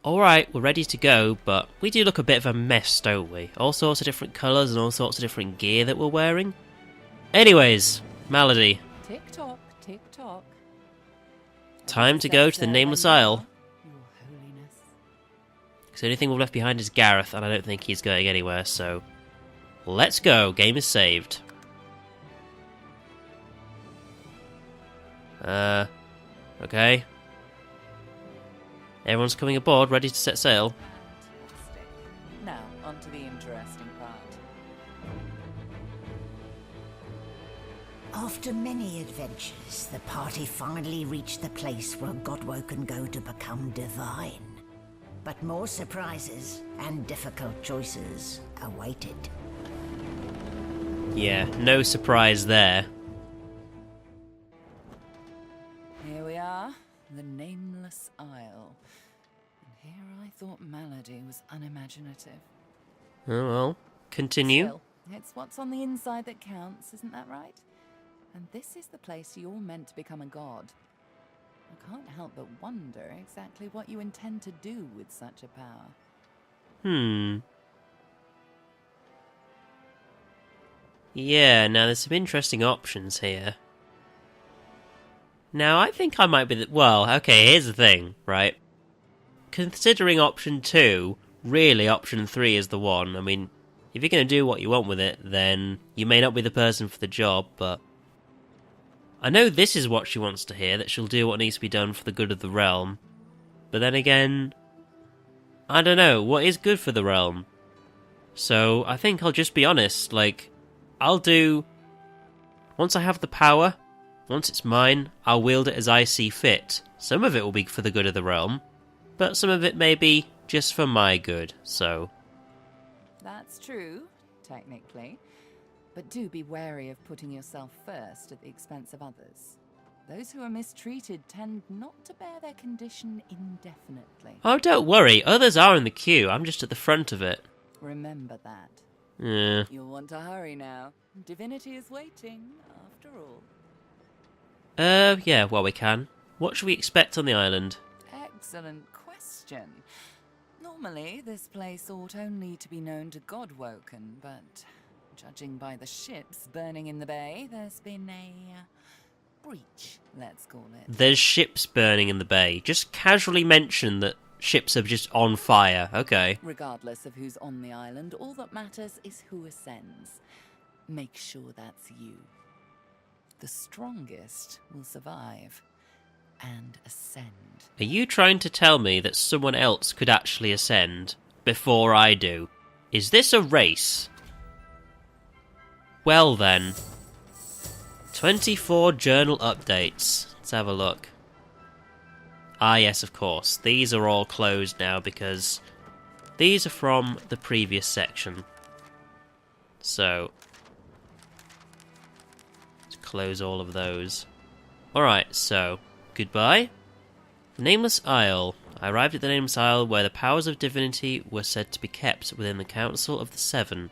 Alright, we're ready to go, but we do look a bit of a mess, don't we? All sorts of different colours and all sorts of different gear that we're wearing. Anyways, Malady. Tick-tock, tick-tock. Time to go to the Nameless Isle. Your Holiness. Because the only thing we've left behind is Gareth, and I don't think he's going anywhere, so... Let's go, game is saved. Okay. Everyone's coming aboard, ready to set sail. Fantastic. Now, on to the interesting part. After many adventures, the party finally reached the place where Godwo can go to become divine. But more surprises and difficult choices awaited. Yeah, no surprise there. Here we are, the Nameless Isle. And here I thought Malady was unimaginative. Oh well, continue. Still, it's what's on the inside that counts, isn't that right? And this is the place you're meant to become a god. I can't help but wonder exactly what you intend to do with such a power. Yeah, now there's some interesting options here. Now, I think I might be well, okay, here's the thing, right? Considering option 2, really option 3 is the one. I mean, if you're going to do what you want with it, then you may not be the person for the job, but... I know this is what she wants to hear, that she'll do what needs to be done for the good of the realm. But then again... I don't know, what is good for the realm? So, I think I'll just be honest, like... I'll do... Once I have the power... Once it's mine, I'll wield it as I see fit. Some of it will be for the good of the realm, but some of it may be just for my good, so... That's true, technically. But do be wary of putting yourself first at the expense of others. Those who are mistreated tend not to bear their condition indefinitely. Oh, don't worry, others are in the queue, I'm just at the front of it. Remember that. Yeah. You'll want to hurry now. Divinity is waiting, after all. Yeah, well we can. What should we expect on the island? Excellent question. Normally, this place ought only to be known to Godwoken, but judging by the ships burning in the bay, there's been a breach, let's call it. There's ships burning in the bay. Just casually mention that ships are just on fire, okay. Regardless of who's on the island, all that matters is who ascends. Make sure that's you. The strongest will survive and ascend. Are you trying to tell me that someone else could actually ascend before I do? Is this a race? Well then. 24 journal updates. Let's have a look. Ah yes, of course. These are all closed now because these are from the previous section. So... close all of those. Alright, so, goodbye. Nameless Isle. I arrived at the Nameless Isle where the powers of divinity were said to be kept within the Council of the Seven.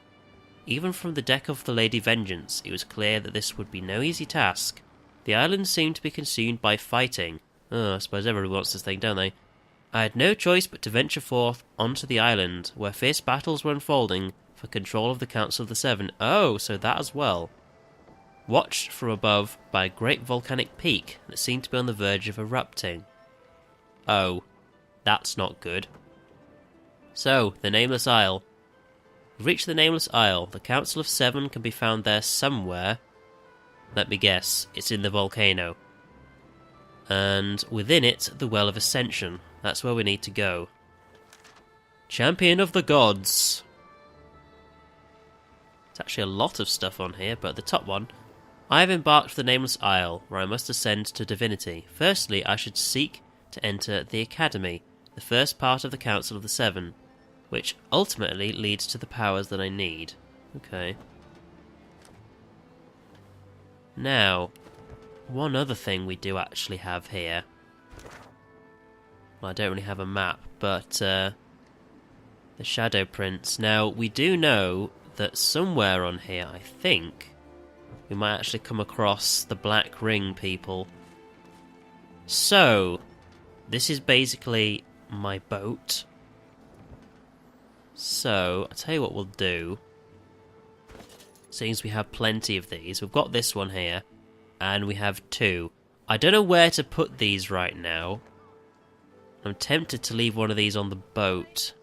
Even from the deck of the Lady Vengeance, it was clear that this would be no easy task. The island seemed to be consumed by fighting. Oh, I suppose everybody wants this thing, don't they? I had no choice but to venture forth onto the island, where fierce battles were unfolding for control of the Council of the Seven. Oh, so that as well. Watched from above by a great volcanic peak that seemed to be on the verge of erupting. Oh, that's not good. So, the Nameless Isle. We've reached the Nameless Isle. The Council of Seven can be found there somewhere. Let me guess, it's in the volcano. And within it, the Well of Ascension. That's where we need to go. Champion of the Gods. It's actually a lot of stuff on here, but the top one... I have embarked for the Nameless Isle, where I must ascend to divinity. Firstly, I should seek to enter the Academy, the first part of the Council of the Seven, which ultimately leads to the powers that I need. Okay. Now, one other thing we do actually have here. Well, I don't really have a map, but the Shadow Prince. Now, we do know that somewhere on here, I think... we might actually come across the Black Ring people. So, this is basically my boat. So, I'll tell you what we'll do. Seeing as we have plenty of these, we've got this one here, and we have 2. I don't know where to put these right now. I'm tempted to leave one of these on the boat.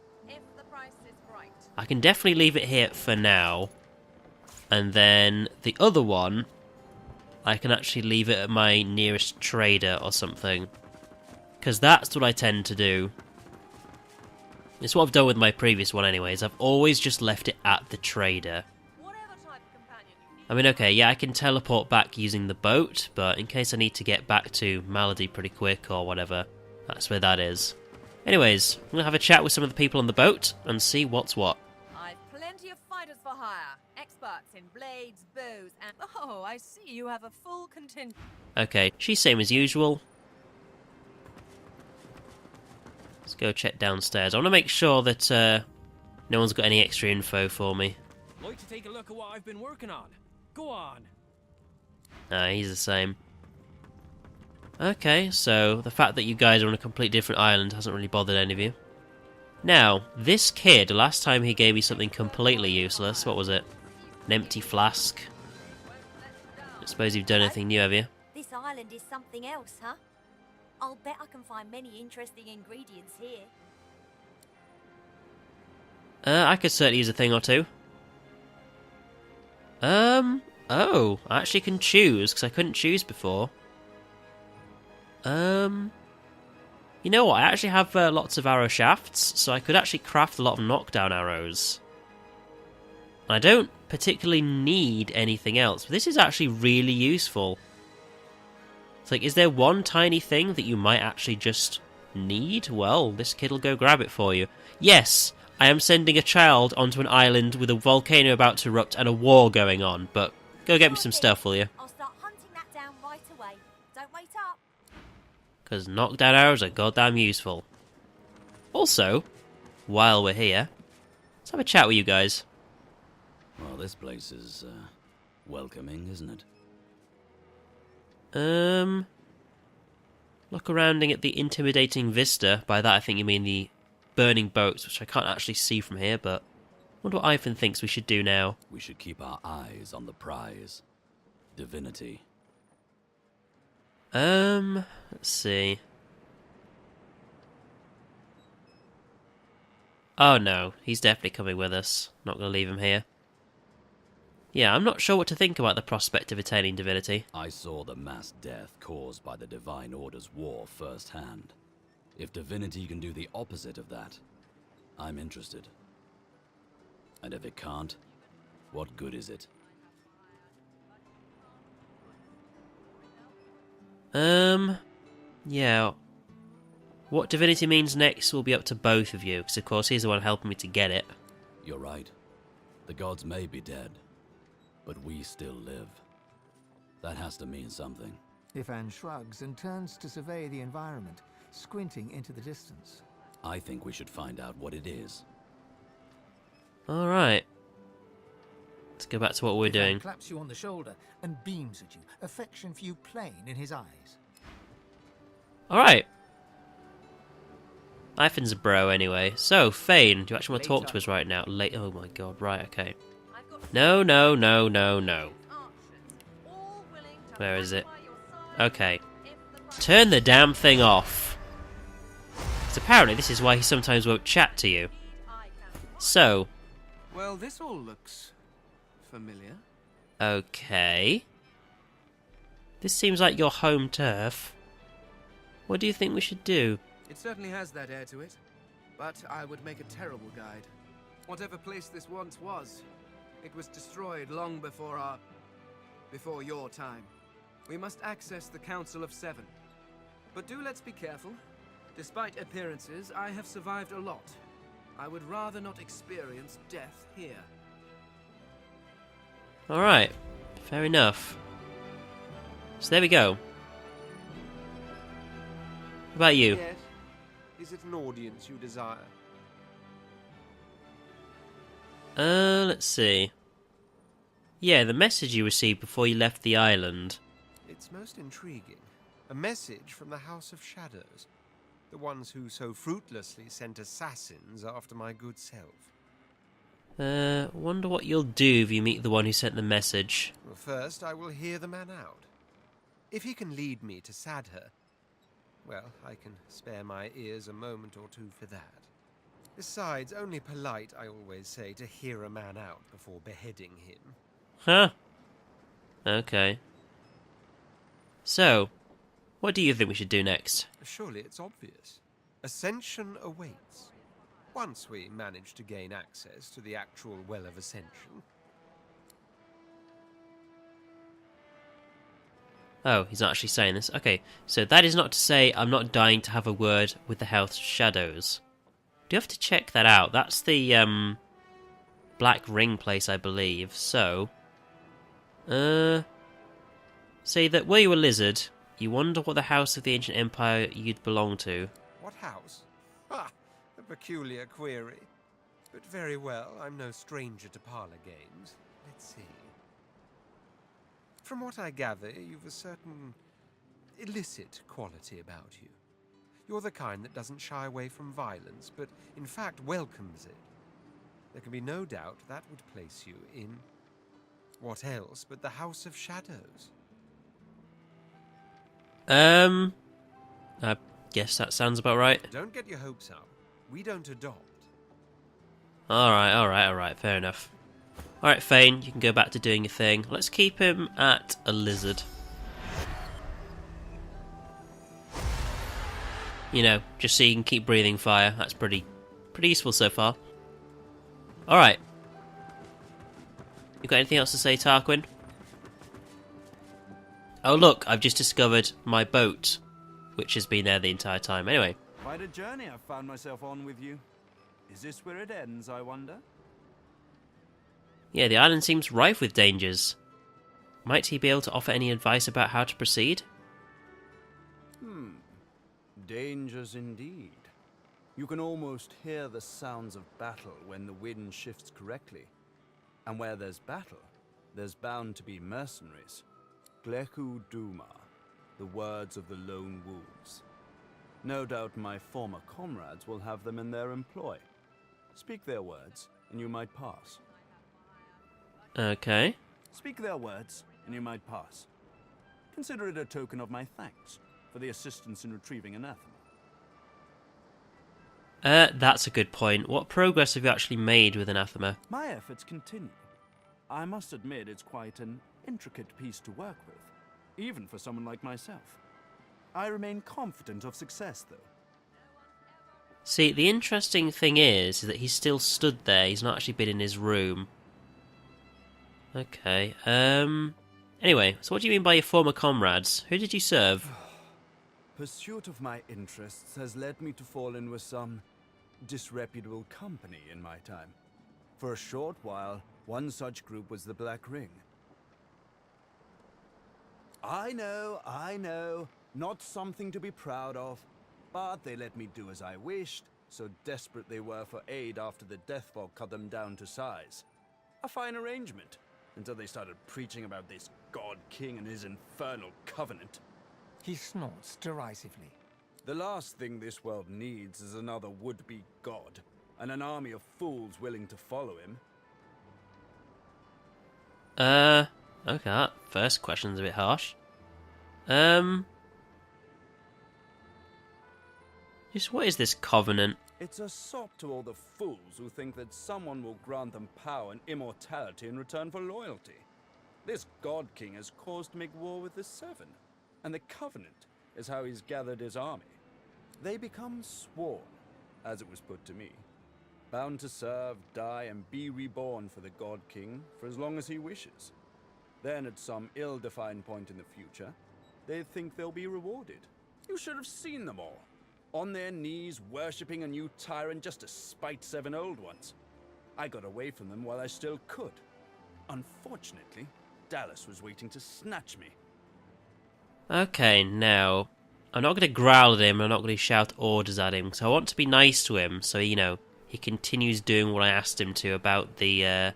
I can definitely leave it here for now. And then the other one, I can actually leave it at my nearest trader or something. Because that's what I tend to do. It's what I've done with my previous one anyways. I've always just left it at the trader. I mean, okay, yeah, I can teleport back using the boat, but in case I need to get back to Malady pretty quick or whatever, that's where that is. Anyways, I'm going to have a chat with some of the people on the boat and see what's what. I've plenty of fighters for hire. Experts in blades, bows, and... Oh, I see you have a full contingent. Okay, she's same as usual. Let's go check downstairs. I want to make sure that no one's got any extra info for me. Like to take a look at what I've been working on. Go on. Nah, he's the same. Okay, so the fact that you guys are on a completely different island hasn't really bothered any of you. Now, this kid, last time he gave me something completely useless. What was it? An empty flask. I suppose you've done anything new, have you? This island is something else, huh? I'll bet I can find many interesting ingredients here. I could certainly use a thing or two. Oh, I actually can choose, because I couldn't choose before. You know what, I actually have lots of arrow shafts, so I could actually craft a lot of knockdown arrows. I don't particularly need anything else, but this is actually really useful. It's like, is there one tiny thing that you might actually just need? Well, this kid will go grab it for you. Yes, I am sending a child onto an island with a volcano about to erupt and a war going on, but go get me some stuff, will you? I'll start hunting that down right away. Don't wait up. Because knockdown arrows are goddamn useful. Also, while we're here, let's have a chat with you guys. Well, this place is, welcoming, isn't it? Look arounding at the intimidating vista. By that I think you mean the burning boats, which I can't actually see from here, but I wonder what Ivan thinks we should do now. We should keep our eyes on the prize. Divinity. Let's see. Oh no, he's definitely coming with us. Not gonna leave him here. Yeah, I'm not sure what to think about the prospect of attaining divinity. I saw the mass death caused by the Divine Order's war firsthand. If divinity can do the opposite of that, I'm interested. And if it can't, what good is it? Yeah. What divinity means next will be up to both of you, because of course he's the one helping me to get it. You're right. The gods may be dead, but we still live. That has to mean something. Ivan shrugs and turns to survey the environment, squinting into the distance. I think we should find out what it is. Alright. Let's go back to what we're Ivan doing. claps you on the shoulder and beams at you, affection for you plain in his eyes. Alright. Ivan's a bro anyway. So, Fane, do you actually want to talk to us right now? Oh my god, right, okay. No, no, no, no, no. Where is it? Okay. Turn the damn thing off. Because apparently this is why he sometimes won't chat to you. So. Well, this all looks familiar. Okay. This seems like your home turf. What do you think we should do? It certainly has that air to it, but I would make a terrible guide. Whatever place this once was, it was destroyed long before your time. We must access the Council of Seven. But let's be careful. Despite appearances, I have survived a lot. I would rather not experience death here. Alright, fair enough. So there we go. What about you? Yes. Is it an audience you desire? Let's see. Yeah, the message you received before you left the island. It's most intriguing. A message from the House of Shadows. The ones who so fruitlessly sent assassins after my good self. Wonder what you'll do if you meet the one who sent the message. Well, first, I will hear the man out. If he can lead me to Sadher, well, I can spare my ears a moment or two for that. Besides, only polite, I always say, to hear a man out before beheading him. Huh. Okay. So, what do you think we should do next? Surely it's obvious. Ascension awaits. Once we manage to gain access to the actual Well of Ascension. Oh, he's not actually saying this. Okay, so that is not to say I'm not dying to have a word with the House of Shadows. Do you have to check that out? That's the, Black Ring place, I believe. So, say that were you a lizard, you wonder what the House of the Ancient Empire you'd belong to. What house? Ha! A peculiar query. But very well, I'm no stranger to parlor games. Let's see. From what I gather, you've a certain illicit quality about you. You're the kind that doesn't shy away from violence, but in fact welcomes it. There can be no doubt that would place you in... what else but the House of Shadows? I guess that sounds about right. Don't get your hopes up. We don't adopt. Alright, fair enough. Alright, Fane, you can go back to doing your thing. Let's keep him at a lizard. You know, just so you can keep breathing fire. That's pretty useful so far. Alright. You got anything else to say, Tarquin? Oh look, I've just discovered my boat, which has been there the entire time. Anyway. Quite a journey I've found myself on with you. Is this where it ends, I wonder? Yeah, the island seems rife with dangers. Might he be able to offer any advice about how to proceed? Dangers indeed. You can almost hear the sounds of battle when the wind shifts correctly. And where there's battle, there's bound to be mercenaries. Gleku Duma, the words of the lone wolves. No doubt my former comrades will have them in their employ. Speak their words, and you might pass. Okay. Speak their words, and you might pass. Consider it a token of my thanks for the assistance in retrieving Anathema. That's a good point. What progress have you actually made with Anathema? My efforts continue. I must admit it's quite an intricate piece to work with, even for someone like myself. I remain confident of success, though. See, the interesting thing is that he's still stood there. He's not actually been in his room. Okay, anyway, so what do you mean by your former comrades? Who did you serve? Pursuit of my interests has led me to fall in with some disreputable company in my time. For a short while, one such group was the Black Ring. I know, not something to be proud of, but they let me do as I wished, so desperate they were for aid after the Death Fog cut them down to size. A fine arrangement, until they started preaching about this God King and his infernal covenant. He snorts derisively. The last thing this world needs is another would-be god, and an army of fools willing to follow him. Okay, that first question's a bit harsh. Just what is this covenant? It's a sop to all the fools who think that someone will grant them power and immortality in return for loyalty. This God King has caused to make war with the Seven, and the Covenant is how he's gathered his army. They become sworn, as it was put to me, bound to serve, die, and be reborn for the God King for as long as he wishes. Then, at some ill-defined point in the future, they think they'll be rewarded. You should have seen them all. On their knees, worshipping a new tyrant just to spite 7 old ones. I got away from them while I still could. Unfortunately, Dallas was waiting to snatch me. Okay, now, I'm not going to growl at him, I'm not going to shout orders at him, because I want to be nice to him, so, you know, he continues doing what I asked him to about the,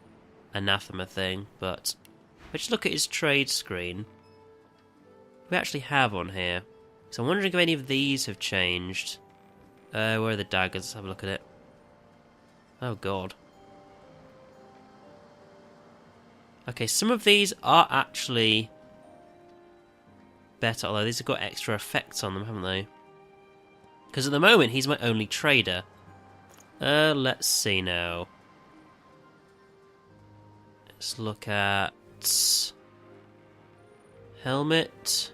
anathema thing, but let's look at his trade screen. We actually have on here. So I'm wondering if any of these have changed. Where are the daggers? Let's have a look at it. Oh god. Okay, some of these are actually better, although these have got extra effects on them, haven't they? Because at the moment, he's my only trader. Let's see now. Let's look at... helmet.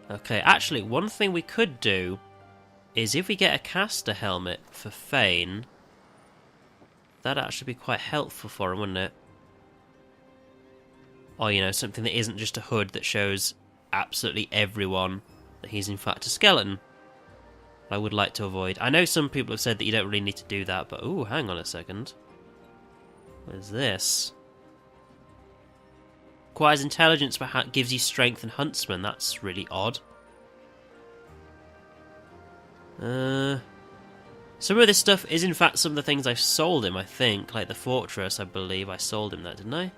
Okay, actually, one thing we could do is if we get a caster helmet for Fane, that'd actually be quite helpful for him, wouldn't it? Or, you know, something that isn't just a hood that shows absolutely everyone that he's in fact a skeleton. I would like to avoid. I know some people have said that you don't really need to do that, but ooh, hang on a second. What is this? Acquires intelligence but gives you strength and huntsman. That's really odd. Some of this stuff is in fact some of the things I've sold him, I think. Like the fortress, I believe I sold him that, didn't I?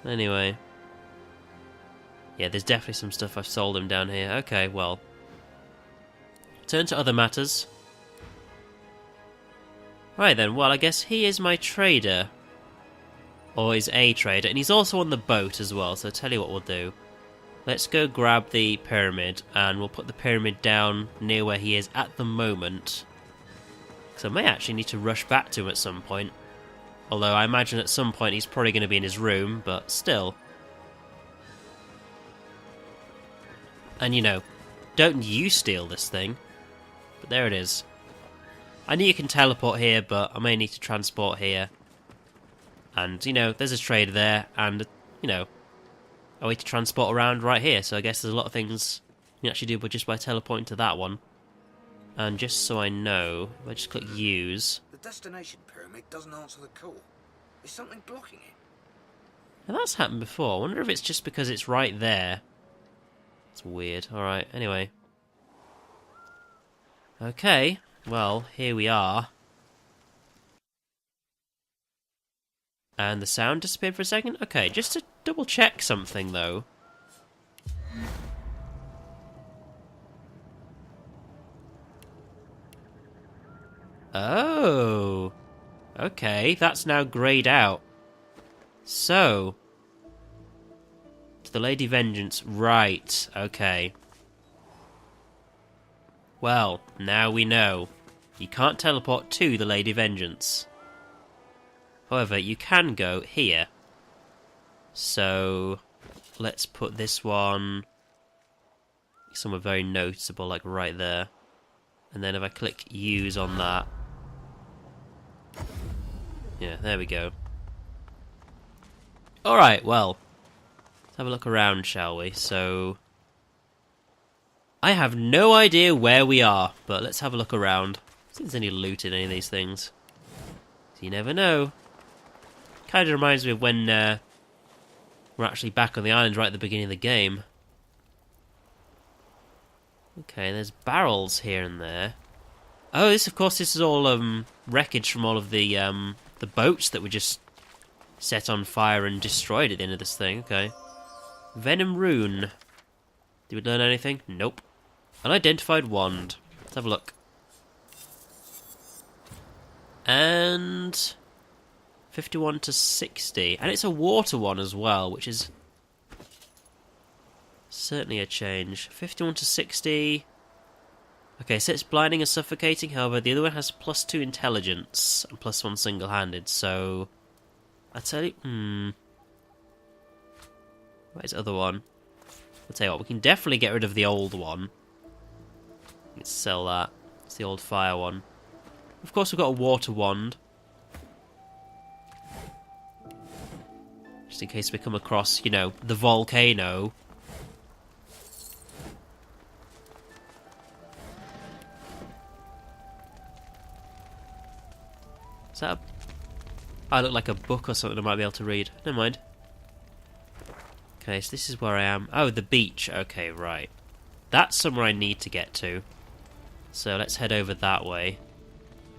Anyway. Yeah, there's definitely some stuff I've sold him down here. Okay, well. Turn to other matters. Right then, well, I guess he is my trader. Or is a trader, and he's also on the boat as well, so I'll tell you what we'll do. Let's go grab the pyramid, and we'll put the pyramid down near where he is at the moment. Because I may actually need to rush back to him at some point. Although I imagine at some point he's probably going to be in his room, but still. And you know, don't you steal this thing. But there it is. I know you can teleport here, but I may need to transport here. And, you know, there's a trader there, and, you know, a way to transport around right here. So I guess there's a lot of things you can actually do just by teleporting to that one. And just so I know, if I just click use... The destination pyramid doesn't answer the call. There's something blocking it. Now that's happened before. I wonder if it's just because it's right there. It's weird. Alright, anyway. Okay, well, here we are. And the sound disappeared for a second? Okay, just to double check something though. Oh! Okay, that's now greyed out. So... to the Lady Vengeance, right, okay. Well, now we know. You can't teleport to the Lady Vengeance. However, you can go here. So, let's put this one somewhere very noticeable, like right there. And then if I click use on that... yeah, there we go. Alright, well, let's have a look around, shall we? So, I have no idea where we are, but let's have a look around. See if there's any loot in any of these things. So you never know. Kind of reminds me of when we're actually back on the island right at the beginning of the game. Okay, there's barrels here and there. Oh, this is all wreckage from all of the boats that were just set on fire and destroyed at the end of this thing. Okay. Venom rune. Did we learn anything? Nope. Unidentified wand. Let's have a look. And 51 to 60. And it's a water one as well, which is certainly a change. 51 to 60. Okay, so it's blinding and suffocating. However, the other one has +2 intelligence and +1 single-handed. So, I tell you, where's the other one? I'll tell you what, we can definitely get rid of the old one. Let's sell that. It's the old fire one. Of course, we've got a water wand. Just in case we come across, you know, the volcano. Is that a... I look like a book or something I might be able to read. Never mind. Okay, so this is where I am. Oh, the beach. Okay, right. That's somewhere I need to get to. So let's head over that way.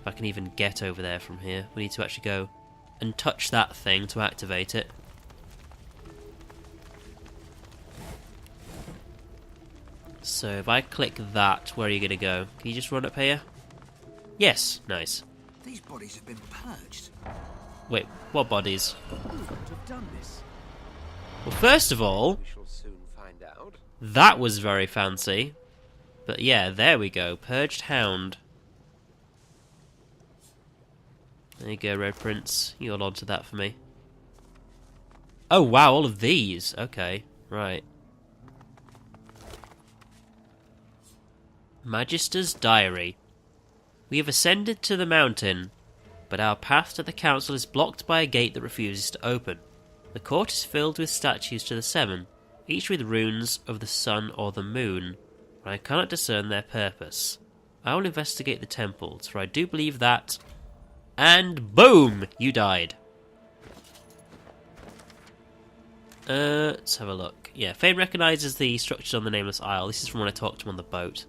If I can even get over there from here. We need to actually go and touch that thing to activate it. So if I click that, where are you going to go? Can you just run up here? Yes, nice. These bodies have been purged. Wait, what bodies? Who would have done this? Well, first of all, We shall soon find out. that was very fancy. But yeah, there we go. Purged Hound. There you go, Red Prince. You hold on to that for me. Oh, wow, all of these. Okay, right. Magister's Diary. We have ascended to the mountain, but our path to the council is blocked by a gate that refuses to open. The court is filled with statues to the seven, each with runes of the sun or the moon, but I cannot discern their purpose. I will investigate the temples, for I do believe that... And boom! You died. Let's have a look. Yeah, Fane recognises the structures on the Nameless Isle. This is from when I talked to him on the boat.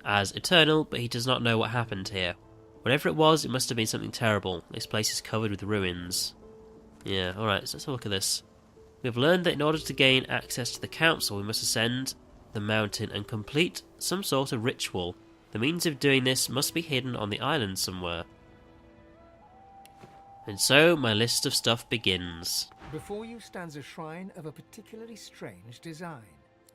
As eternal, but he does not know what happened here. Whatever it was, it must have been something terrible. This place is covered with ruins. Yeah, alright, so let's have a look at this. We have learned that in order to gain access to the council, we must ascend the mountain and complete some sort of ritual. The means of doing this must be hidden on the island somewhere. And so, my list of stuff begins. Before you stands a shrine of a particularly strange design.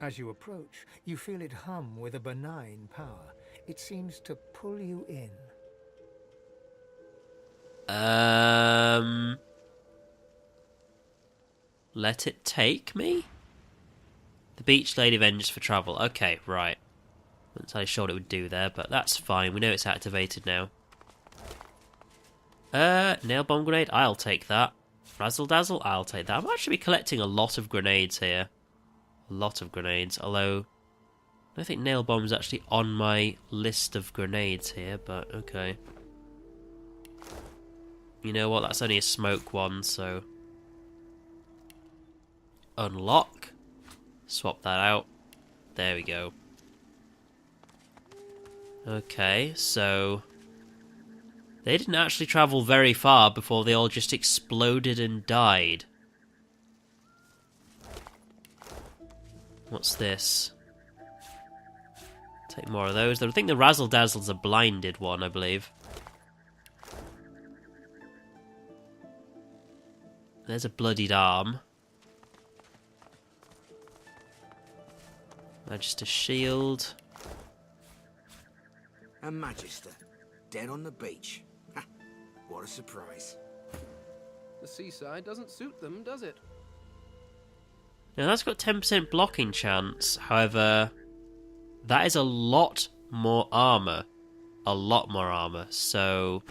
As you approach, you feel it hum with a benign power. It seems to pull you in. Let it take me? The beach lady vengeance for travel. Okay, right. Not entirely sure what it would do there, but that's fine. We know it's activated now. Nail bomb grenade, I'll take that. Razzle dazzle, I'll take that. I'm actually collecting a lot of grenades here. A lot of grenades, although I don't think nail bomb is actually on my list of grenades here, but okay. You know what, that's only a smoke one, so... Unlock. Swap that out. There we go. Okay, so... They didn't actually travel very far before they all just exploded and died. What's this? Take more of those. I think the Razzle Dazzle's a blinded one, I believe. There's a bloodied arm. Magister shield. A Magister, dead on the beach. Ha, what a surprise. The seaside doesn't suit them, does it? Now that's got 10% blocking chance, however, that is a lot more armour. A lot more armour, so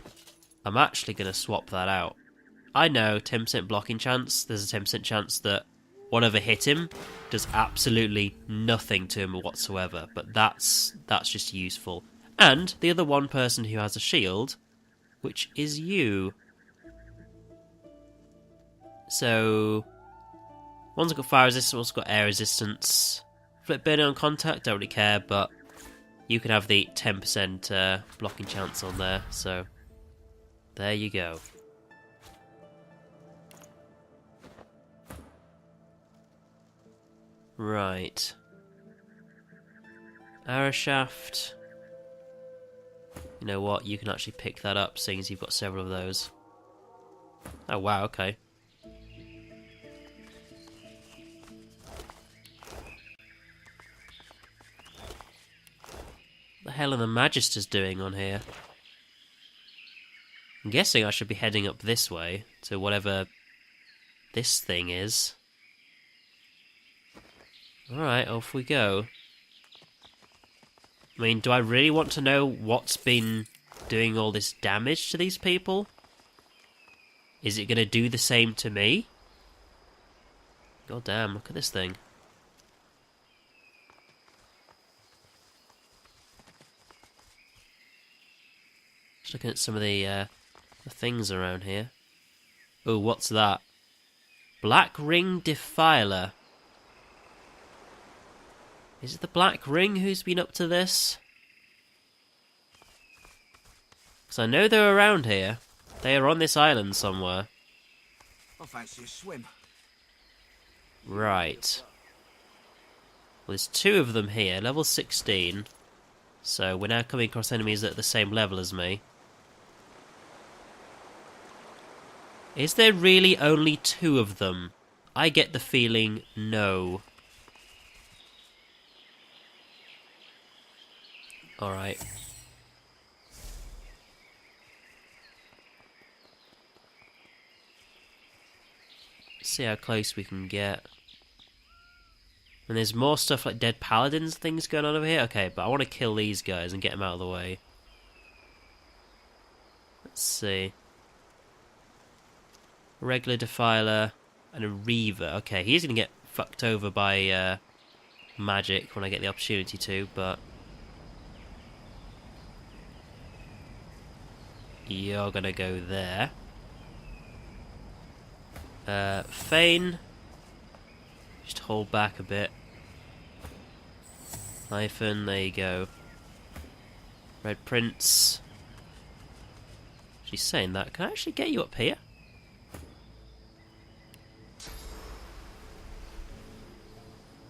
I'm actually going to swap that out. I know, 10% blocking chance, there's a 10% chance that whatever hit him does absolutely nothing to him whatsoever, but that's just useful. And the other one person who has a shield, which is you. So... one's got fire resistance, one's got air resistance. Flip burning on contact, don't really care, but you can have the 10% blocking chance on there, so there you go. Right. Arrow shaft. You know what, you can actually pick that up, seeing as you've got several of those. Oh wow, okay. The hell are the Magisters doing on here? I'm guessing I should be heading up this way to whatever this thing is. Alright, off we go. I mean, do I really want to know what's been doing all this damage to these people? Is it going to do the same to me? God damn, look at this thing. Just looking at some of the things around here. Oh, what's that? Black Ring Defiler. Is it the Black Ring who's been up to this? Because I know they're around here. They are on this island somewhere. I fancy a swim. Right. Well, there's 2 of them here, level 16. So we're now coming across enemies at the same level as me. Is there really only 2 of them? I get the feeling no. Alright. See how close we can get. And there's more stuff like dead paladins things going on over here. Okay, but I want to kill these guys and get them out of the way. Let's see. Regular Defiler and a Reaver. Okay, he's going to get fucked over by magic when I get the opportunity to, but... You're going to go there. Fane. Just hold back a bit. Hyphen, there you go. Red Prince. She's saying that. Can I actually get you up here?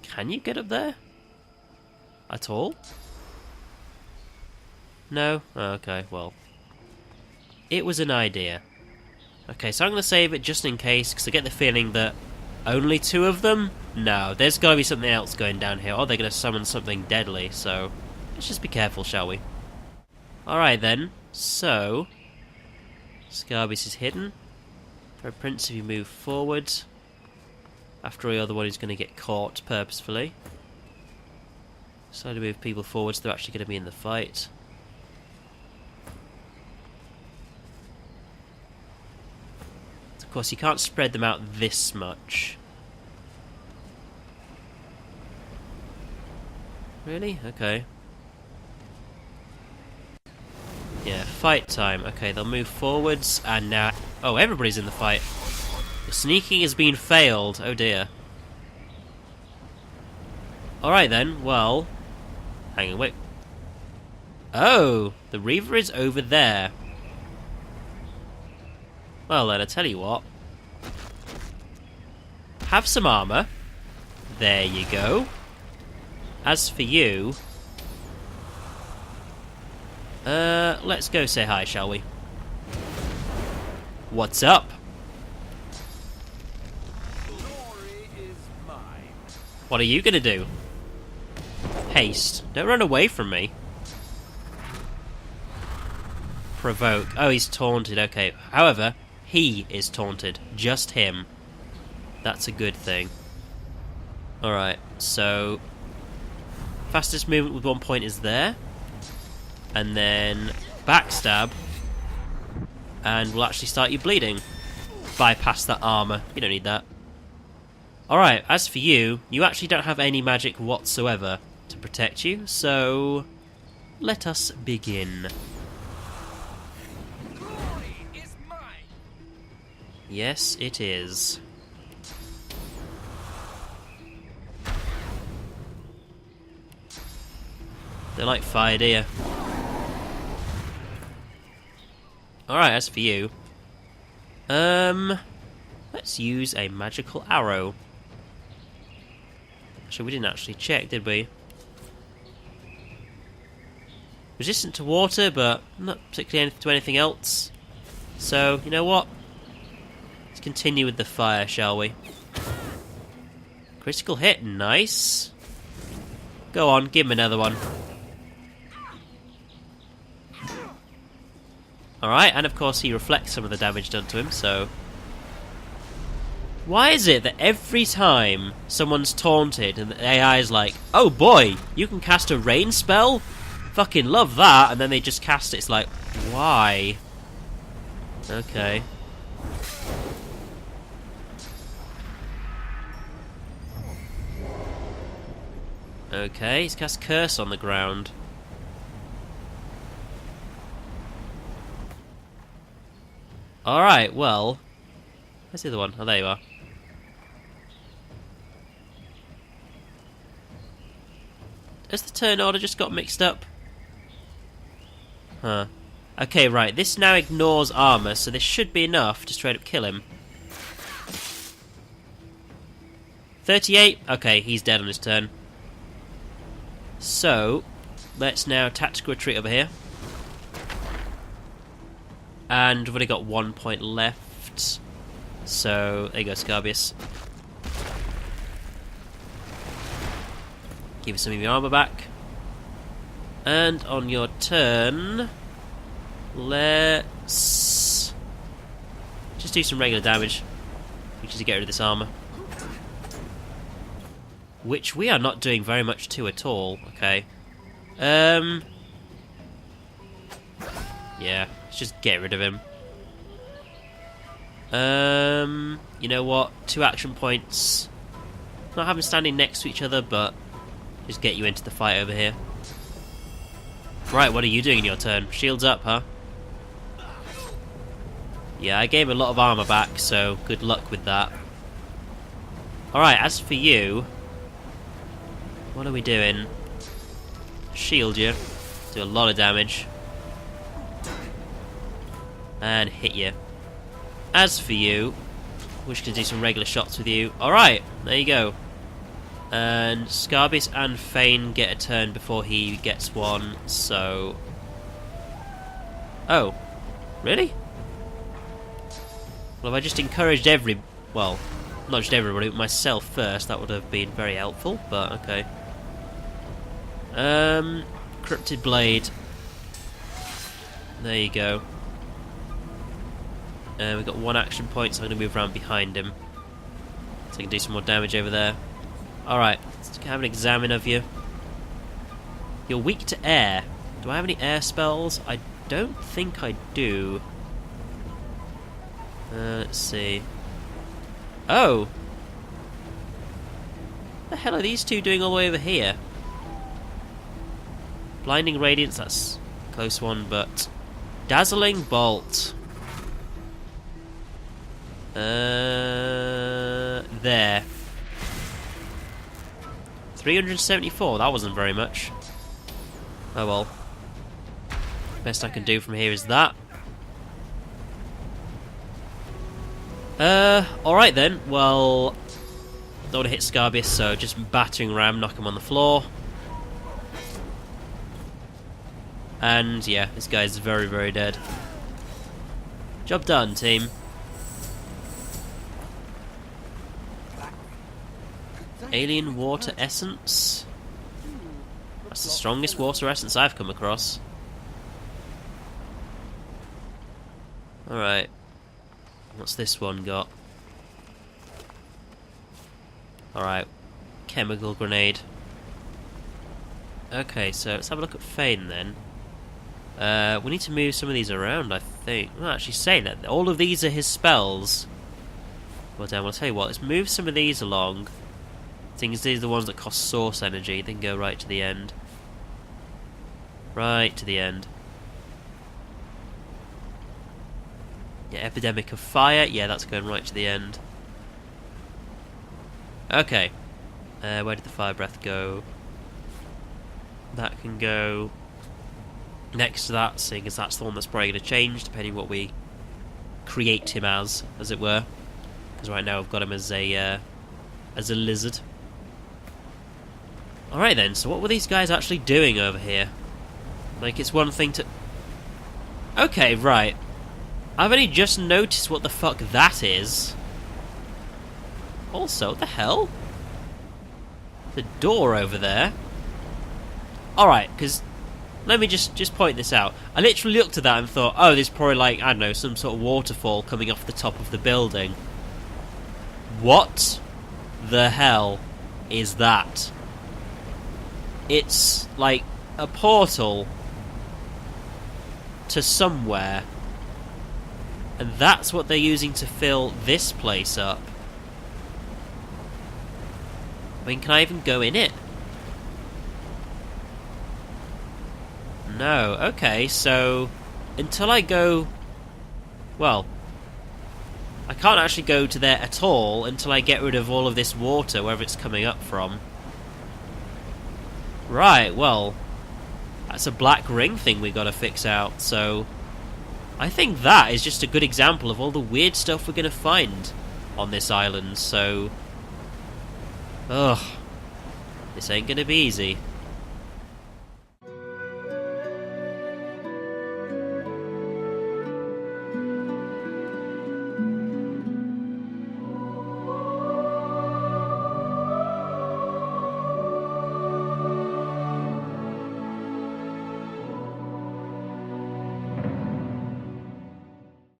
Can you get up there? At all? No? Oh, okay, well. It was an idea. Okay, so I'm going to save it just in case, because I get the feeling that only 2 of them? No, there's got to be something else going down here, or they're going to summon something deadly, so let's just be careful, shall we? Alright then, so... Scarabus is hidden. Red Prince, if you move forward. After all, you're the one who's going to get caught purposefully. So to move people forward so they're actually going to be in the fight. Of course, you can't spread them out this much. Really? Okay. Yeah, fight time. Okay, they'll move forwards, and now... Oh, everybody's in the fight. The sneaking has been failed. Oh dear. Alright then, well... Hang on, wait. Oh! The Reaver is over there. Well then, I tell you what. Have some armour. There you go. As for you... let's go say hi, shall we? What's up? What are you gonna do? Haste. Don't run away from me. Provoke. Oh, he's taunted. Okay. However, he is taunted. Just him. That's a good thing. Alright, so... Fastest movement with 1 point is there. And then... Backstab. And we'll actually start you bleeding. Bypass that armour. You don't need that. Alright, as for you, you actually don't have any magic whatsoever to protect you, so... Let us begin. Yes, it is. They like fire, do you? Alright, as for you... Let's use a magical arrow. Actually, we didn't actually check, did we? Resistant to water, but not particularly to anything else. So, you know what? Let's continue with the fire, shall we? Critical hit, nice. Go on, give him another one. Alright, and of course he reflects some of the damage done to him, so... Why is it that every time someone's taunted and the AI is like, oh boy, you can cast a rain spell? Fucking love that, and then they just cast it, it's like, why? Okay. Okay, he's cast Curse on the ground. Alright, well... Where's the other one? Oh, there you are. Has the turn order just got mixed up? Huh. Okay, right, this now ignores armour, so this should be enough to straight up kill him. 38? Okay, he's dead on his turn. So, let's now tactical retreat over here. And we've only got 1 point left. So, there you go, Scarbius. Give you some of your armor back. And on your turn, let's just do some regular damage, which is to get rid of this armor. Which we are not doing very much to at all. Okay. Yeah, let's just get rid of him. You know what? 2 action points. Not having standing next to each other, but just get you into the fight over here. Right, what are you doing in your turn? Shields up, huh? Yeah, I gave a lot of armor back, so good luck with that. Alright, as for you, what are we doing? Shield you. Do a lot of damage. And hit you. As for you, we're just going to do some regular shots with you. Alright, there you go. And Scarbius and Fane get a turn before he gets one, so... Oh. Really? Well, if I just encouraged well, not just everybody, but myself first, that would have been very helpful, but okay. Cryptid Blade. There you go. We've got 1 action point, so I'm going to move around behind him. So I can do some more damage over there. Alright, let's have an examine of you. You're weak to air. Do I have any air spells? I don't think I do. Let's see. Oh! What the hell are these two doing all the way over here? Blinding Radiance, that's a close one, but... Dazzling Bolt. There. 374, that wasn't very much. Oh well. Best I can do from here is that. Alright then, well... Don't want to hit Scarbius, so just battering ram, knock him on the floor. And yeah, this guy's very, very dead. Job done, team. Alien Water Essence. That's the strongest water essence I've come across. Alright. What's this one got? Alright. Chemical Grenade. Okay, so let's have a look at Fane then. We need to move some of these around, I think. I'm not actually saying that. All of these are his spells. Well, damn, I'll tell you what. Let's move some of these along. Things, these are the ones that cost source energy. Then go right to the end. Right to the end. Yeah, Epidemic of Fire. Yeah, that's going right to the end. Okay. Where did the Fire Breath go? That can go next to that, seeing as that's the one that's probably going to change, depending what we create him as it were. Because right now we've got him as a lizard. Alright then, so what were these guys actually doing over here? Like, it's one thing to... Okay, right. I've only just noticed what the fuck that is. Also, what the hell? The door over there. Alright, because... Let me just point this out. I literally looked at that and thought, oh, there's probably like, I don't know, some sort of waterfall coming off the top of the building. What the hell is that? It's like a portal to somewhere. And that's what they're using to fill this place up. I mean, can I even go in it? No. Okay, so until I go... Well, I can't actually go to there at all until I get rid of all of this water, wherever it's coming up from. Right, well, that's a black ring thing we gotta fix out, so... I think that is just a good example of all the weird stuff we're gonna find on this island, so... Ugh. This ain't gonna be easy.